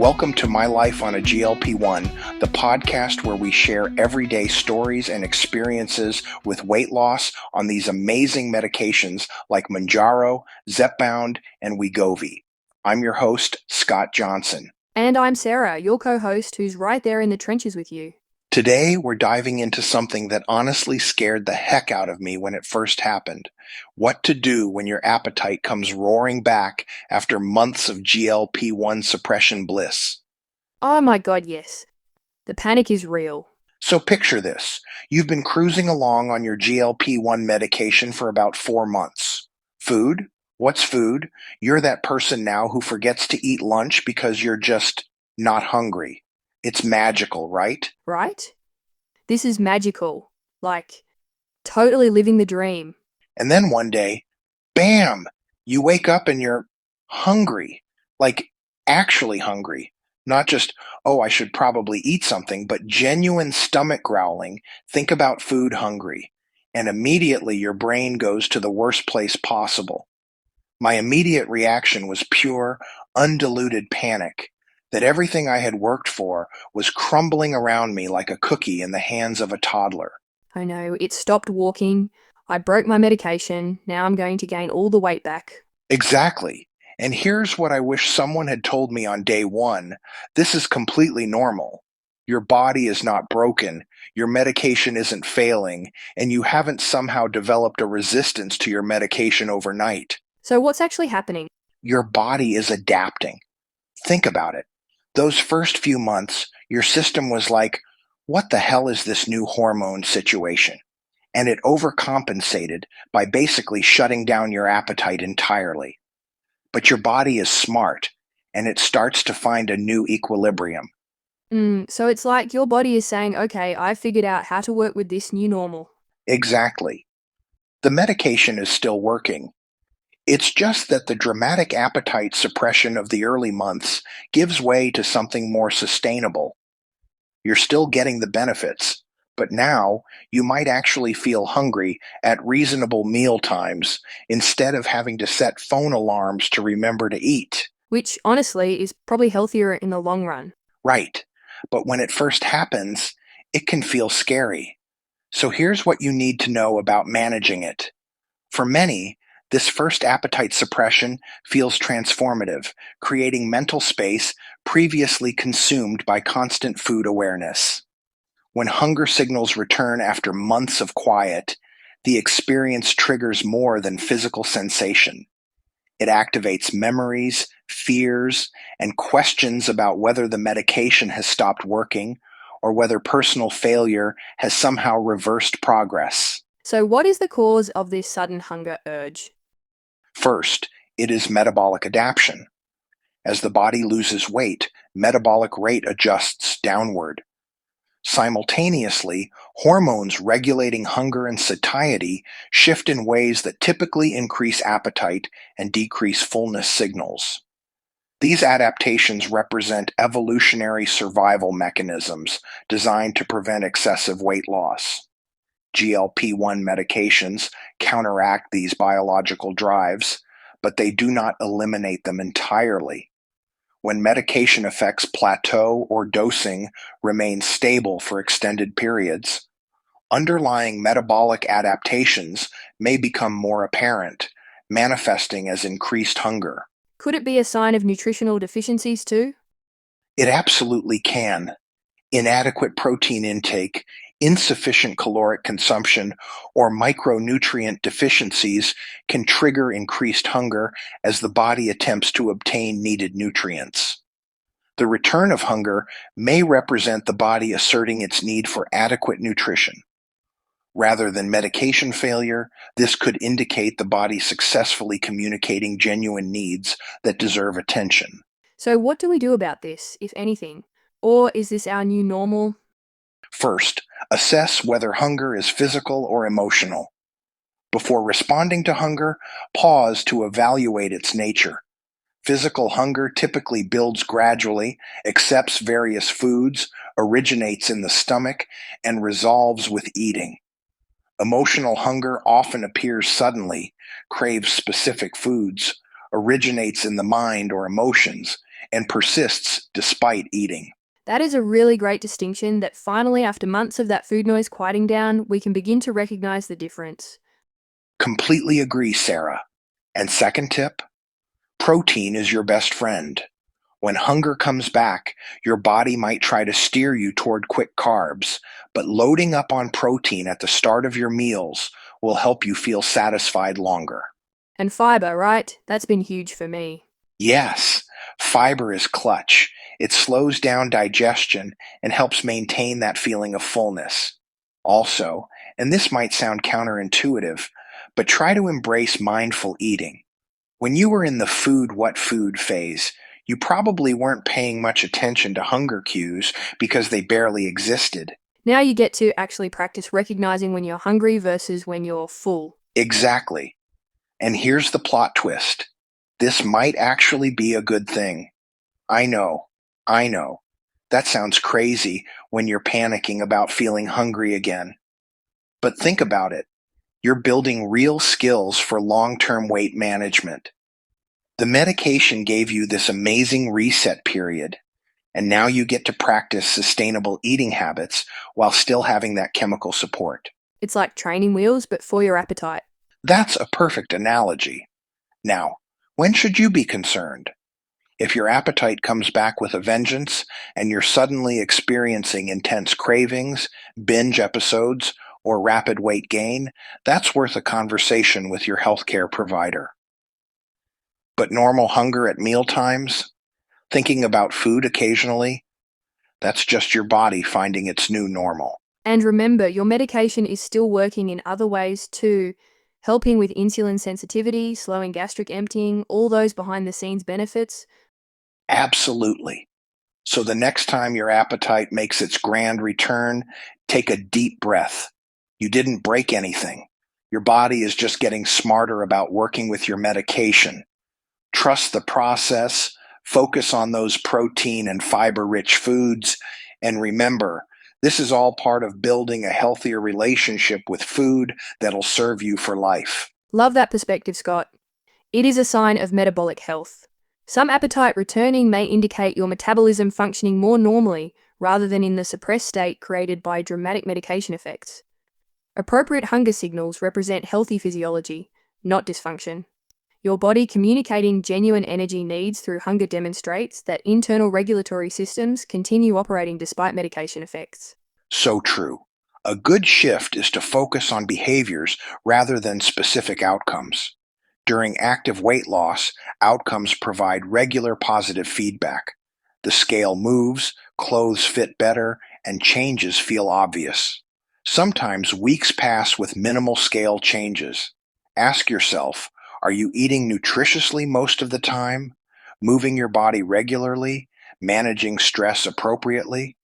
Welcome to My Life on a GLP1, the podcast where we share everyday stories and experiences with weight loss on these amazing medications like Mounjaro, Zepbound, and Wegovy. I'm your host, Scott Johnson. And I'm Sarah, your co-host, who's right there in the trenches with you. Today, we're diving into something that honestly scared the heck out of me when it first happened. What to do when your appetite comes roaring back after months of GLP1 suppression bliss. Oh my god, yes. The panic is real. So picture this. You've been cruising along on your GLP1 medication for about 4 months. Food? What's food? You're that person now who forgets to eat lunch because you're just not hungry. It's magical, right? Right? This is magical. Like, totally living the dream. And then one day, bam, you wake up and you're hungry. Like, actually hungry. Not just, oh, I should probably eat something, but genuine stomach growling. Think about food hungry. And immediately your brain goes to the worst place possible. My immediate reaction was pure, undiluted panic that everything I had worked for was crumbling around me like a cookie in the hands of a toddler. I know, it stopped walking. I broke my medication. Now I'm going to gain all the weight back. Exactly. And here's what I wish someone had told me on day one. This is completely normal. Your body is not broken, your medication isn't failing, and you haven't somehow developed a resistance to your medication overnight. So what's actually happening? Your body is adapting. Think about it. Those first few months, your system was like, what the hell is this new hormone situation? And it overcompensated by basically shutting down your appetite entirely. But your body is smart, and it starts to find a new equilibrium. So it's like your body is saying, okay, I've figured out how to work with this new normal. Exactly. The medication is still working. It's just that the dramatic appetite suppression of the early months gives way to something more sustainable. You're still getting the benefits, but now you might actually feel hungry at reasonable meal times instead of having to set phone alarms to remember to eat. Which, honestly, is probably healthier in the long run. Right. But when it first happens, it can feel scary. So here's what you need to know about managing it. For many, this first appetite suppression feels transformative, creating mental space previously consumed by constant food awareness. When hunger signals return after months of quiet, the experience triggers more than physical sensation. It activates memories, fears, and questions about whether the medication has stopped working or whether personal failure has somehow reversed progress. So what is the cause of this sudden hunger urge? First, it is metabolic adaptation. As the body loses weight, metabolic rate adjusts downward. Simultaneously, hormones regulating hunger and satiety shift in ways that typically increase appetite and decrease fullness signals. These adaptations represent evolutionary survival mechanisms designed to prevent excessive weight loss. GLP1 medications counteract these biological drives, but they do not eliminate them entirely. When medication effects plateau or dosing remains stable for extended periods, underlying metabolic adaptations may become more apparent, manifesting as increased hunger. Could it be a sign of nutritional deficiencies too? It absolutely can. Inadequate protein intake, insufficient caloric consumption, or micronutrient deficiencies can trigger increased hunger as the body attempts to obtain needed nutrients. The return of hunger may represent the body asserting its need for adequate nutrition. Rather than medication failure, this could indicate the body successfully communicating genuine needs that deserve attention. So what do we do about this, if anything? Or is this our new normal? First, assess whether hunger is physical or emotional. Before responding to hunger, pause to evaluate its nature. Physical hunger typically builds gradually, accepts various foods, originates in the stomach, and resolves with eating. Emotional hunger often appears suddenly, craves specific foods, originates in the mind or emotions, and persists despite eating. That is a really great distinction that finally, after months of that food noise quieting down, we can begin to recognize the difference. Completely agree, Sarah. And second tip, protein is your best friend. When hunger comes back, your body might try to steer you toward quick carbs, but loading up on protein at the start of your meals will help you feel satisfied longer. And fiber, right? That's been huge for me. Yes, fiber is clutch. It slows down digestion and helps maintain that feeling of fullness. Also, and this might sound counterintuitive, but try to embrace mindful eating. When you were in the what food phase, you probably weren't paying much attention to hunger cues because they barely existed. Now you get to actually practice recognizing when you're hungry versus when you're full. Exactly. And here's the plot twist. This might actually be a good thing. I know. That sounds crazy when you're panicking about feeling hungry again. But think about it. You're building real skills for long-term weight management. The medication gave you this amazing reset period, and now you get to practice sustainable eating habits while still having that chemical support. It's like training wheels, but for your appetite. That's a perfect analogy. Now, when should you be concerned? If your appetite comes back with a vengeance and you're suddenly experiencing intense cravings, binge episodes, or rapid weight gain, that's worth a conversation with your healthcare provider. But normal hunger at meal times, thinking about food occasionally, that's just your body finding its new normal. And remember, your medication is still working in other ways too, helping with insulin sensitivity, slowing gastric emptying, all those behind the scenes benefits. Absolutely. So the next time your appetite makes its grand return, take a deep breath. You didn't break anything. Your body is just getting smarter about working with your medication. Trust the process, focus on those protein and fiber-rich foods, and remember, this is all part of building a healthier relationship with food that'll serve you for life. Love that perspective, Scott. It is a sign of metabolic health. Some appetite returning may indicate your metabolism functioning more normally rather than in the suppressed state created by dramatic medication effects. Appropriate hunger signals represent healthy physiology, not dysfunction. Your body communicating genuine energy needs through hunger demonstrates that internal regulatory systems continue operating despite medication effects. So true. A good shift is to focus on behaviors rather than specific outcomes. During active weight loss, outcomes provide regular positive feedback. The scale moves, clothes fit better, and changes feel obvious. Sometimes weeks pass with minimal scale changes. Ask yourself, are you eating nutritiously most of the time? Moving your body regularly? Managing stress appropriately?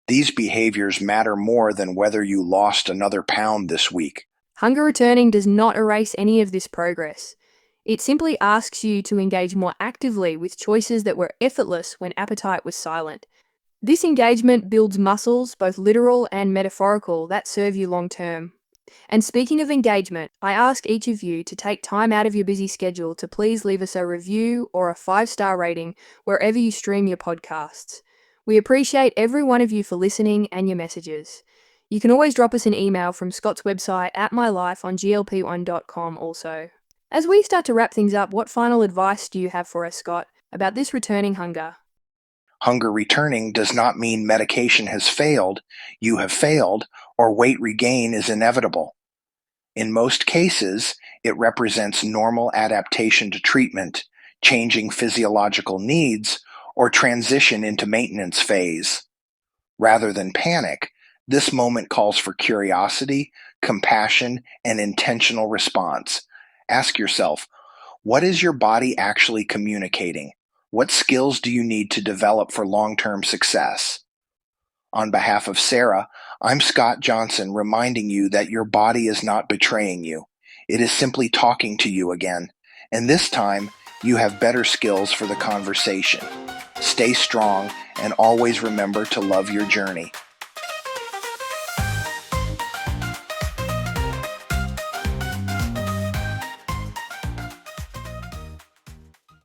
These behaviors matter more than whether you lost another pound this week. Hunger returning does not erase any of this progress. It simply asks you to engage more actively with choices that were effortless when appetite was silent. This engagement builds muscles, both literal and metaphorical, that serve you long term. And speaking of engagement, I ask each of you to take time out of your busy schedule to please leave us a review or a 5-star rating wherever you stream your podcasts. We appreciate every one of you for listening and your messages. You can always drop us an email from Scott's website at mylife on glp1.com also. As we start to wrap things up, what final advice do you have for us, Scott, about this returning hunger? Hunger returning does not mean medication has failed, you have failed, or weight regain is inevitable. In most cases, it represents normal adaptation to treatment, changing physiological needs, or transition into maintenance phase. Rather than panic, this moment calls for curiosity, compassion, and intentional response. Ask yourself, what is your body actually communicating? What skills do you need to develop for long-term success? On behalf of Sarah, I'm Scott Johnson reminding you that your body is not betraying you. It is simply talking to you again. And this time, you have better skills for the conversation. Stay strong and always remember to love your journey.